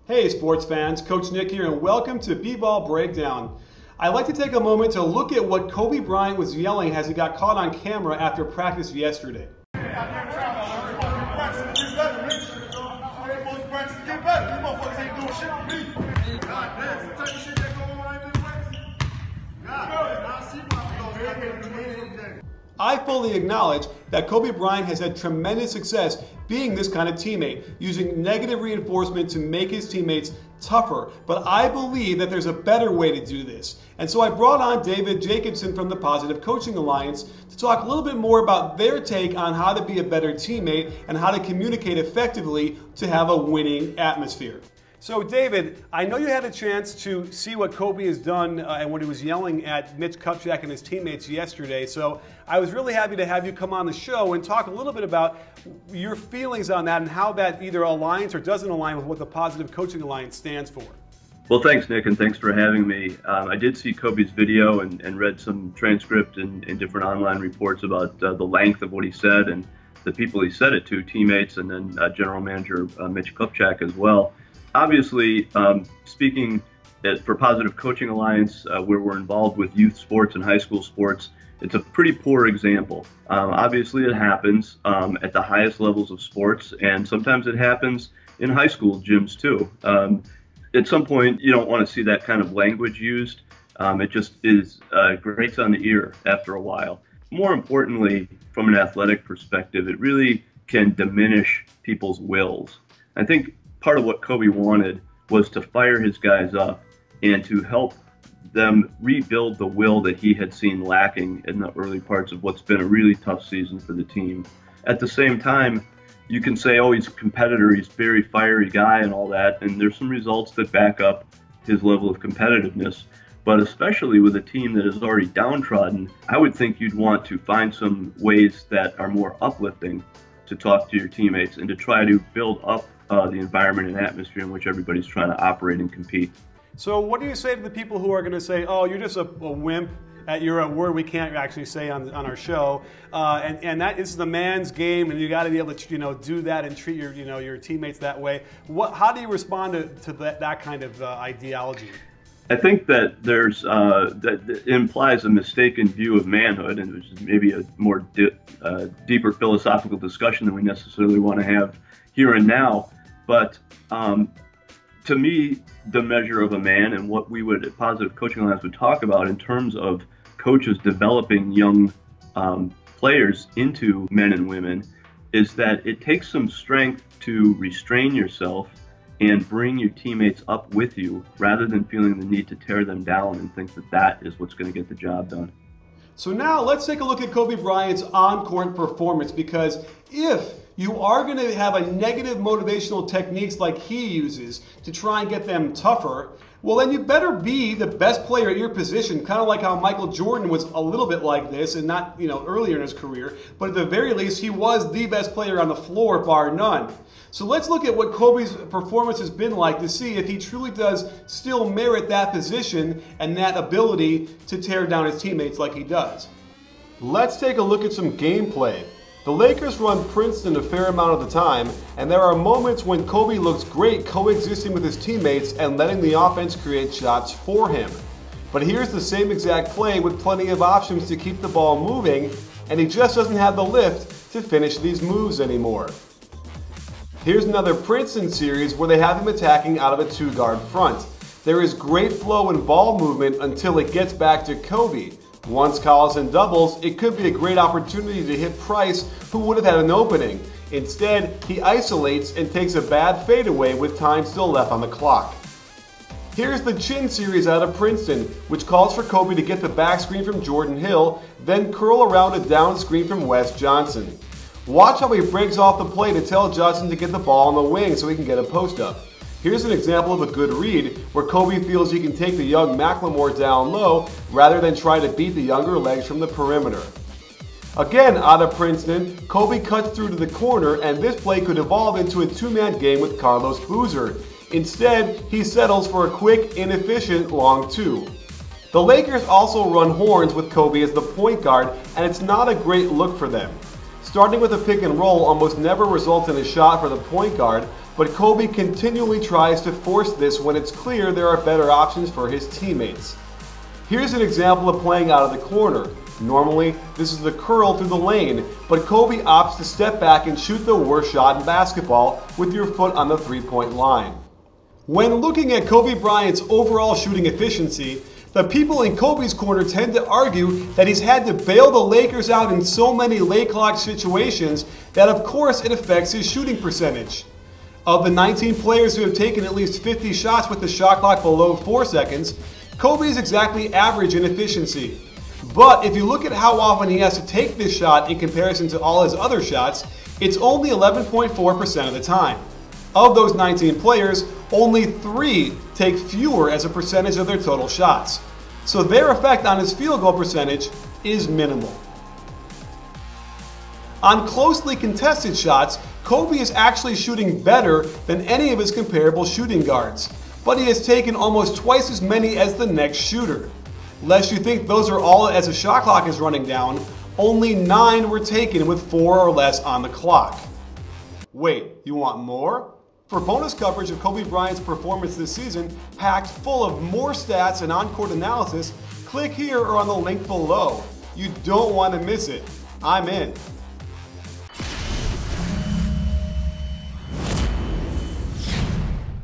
Hey sports fans, Coach Nick here and welcome to B-Ball Breakdown. I'd like to take a moment to look at what Kobe Bryant was yelling as he got caught on camera after practice yesterday. I fully acknowledge that Kobe Bryant has had tremendous success being this kind of teammate, using negative reinforcement to make his teammates tougher, but I believe that there's a better way to do this. And so I brought on David Jacobson from the Positive Coaching Alliance to talk a little bit more about their take on how to be a better teammate and how to communicate effectively to have a winning atmosphere. So David, I know you had a chance to see what Kobe has done and what he was yelling at Mitch Kupchak and his teammates yesterday. So I was really happy to have you come on the show and talk a little bit about your feelings on that and how that either aligns or doesn't align with what the Positive Coaching Alliance stands for. Well, thanks, Nick, and thanks for having me. I did see Kobe's video and read some transcript and different online reports about the length of what he said and the people he said it to, teammates, and then General Manager Mitch Kupchak as well. Obviously, speaking for Positive Coaching Alliance, where we're involved with youth sports and high school sports, it's a pretty poor example. Obviously, it happens at the highest levels of sports, and sometimes it happens in high school gyms too. At some point, you don't want to see that kind of language used. It just is grates on the ear after a while. More importantly, from an athletic perspective, it really can diminish people's wills. I think part of what Kobe wanted was to fire his guys up and to help them rebuild the will that he had seen lacking in the early parts of what's been a really tough season for the team. At the same time, you can say, oh, he's a competitor, he's a very fiery guy and all that, and there's some results that back up his level of competitiveness. But especially with a team that is already downtrodden, I would think you'd want to find some ways that are more uplifting to talk to your teammates and to try to build up the environment and atmosphere in which everybody's trying to operate and compete. So what do you say to the people who are going to say, oh, you're just a wimp, you're a word we can't actually say on our show, and that is the man's game, and you got to be able to do that and treat your teammates that way. How do you respond to that kind of ideology? I think that that implies a mistaken view of manhood, and which is maybe a more deeper philosophical discussion than we necessarily want to have here and now. But to me, the measure of a man and what we would at Positive Coaching Alliance would talk about in terms of coaches developing young players into men and women is that it takes some strength to restrain yourself and bring your teammates up with you rather than feeling the need to tear them down and think that that is what's going to get the job done. So now let's take a look at Kobe Bryant's on-court performance, because if you are going to have a negative motivational techniques like he uses to try and get them tougher, well then you better be the best player at your position, kind of like how Michael Jordan was a little bit like this, and not earlier in his career, but at the very least he was the best player on the floor, bar none. So let's look at what Kobe's performance has been like to see if he truly does still merit that position and that ability to tear down his teammates like he does. Let's take a look at some gameplay. The Lakers run Princeton a fair amount of the time, and there are moments when Kobe looks great coexisting with his teammates and letting the offense create shots for him. But here's the same exact play with plenty of options to keep the ball moving, and he just doesn't have the lift to finish these moves anymore. Here's another Princeton series where they have him attacking out of a two-guard front. There is great flow and ball movement until it gets back to Kobe. Once Collison doubles, it could be a great opportunity to hit Price, who would have had an opening. Instead, he isolates and takes a bad fadeaway with time still left on the clock. Here's the Chin series out of Princeton, which calls for Kobe to get the back screen from Jordan Hill, then curl around a down screen from Wes Johnson. Watch how he breaks off the play to tell Johnson to get the ball on the wing so he can get a post-up. Here's an example of a good read where Kobe feels he can take the young McLemore down low rather than try to beat the younger legs from the perimeter. Again, out of Princeton, Kobe cuts through to the corner, and this play could evolve into a two-man game with Carlos Boozer. Instead, he settles for a quick, inefficient long two. The Lakers also run horns with Kobe as the point guard, and it's not a great look for them. Starting with a pick and roll almost never results in a shot for the point guard, but Kobe continually tries to force this when it's clear there are better options for his teammates. Here's an example of playing out of the corner. Normally, this is the curl through the lane, but Kobe opts to step back and shoot the worst shot in basketball with your foot on the three-point line. When looking at Kobe Bryant's overall shooting efficiency, the people in Kobe's corner tend to argue that he's had to bail the Lakers out in so many late clock situations that of course it affects his shooting percentage. Of the 19 players who have taken at least 50 shots with the shot clock below 4 seconds, Kobe is exactly average in efficiency. But if you look at how often he has to take this shot in comparison to all his other shots, it's only 11.4% of the time. Of those 19 players, only 3 take fewer as a percentage of their total shots. So their effect on his field goal percentage is minimal. On closely contested shots, Kobe is actually shooting better than any of his comparable shooting guards, but he has taken almost twice as many as the next shooter. Lest you think those are all as the shot clock is running down, only 9 were taken with 4 or less on the clock. Wait, you want more? For bonus coverage of Kobe Bryant's performance this season, packed full of more stats and on-court analysis, click here or on the link below. You don't want to miss it. I'm in.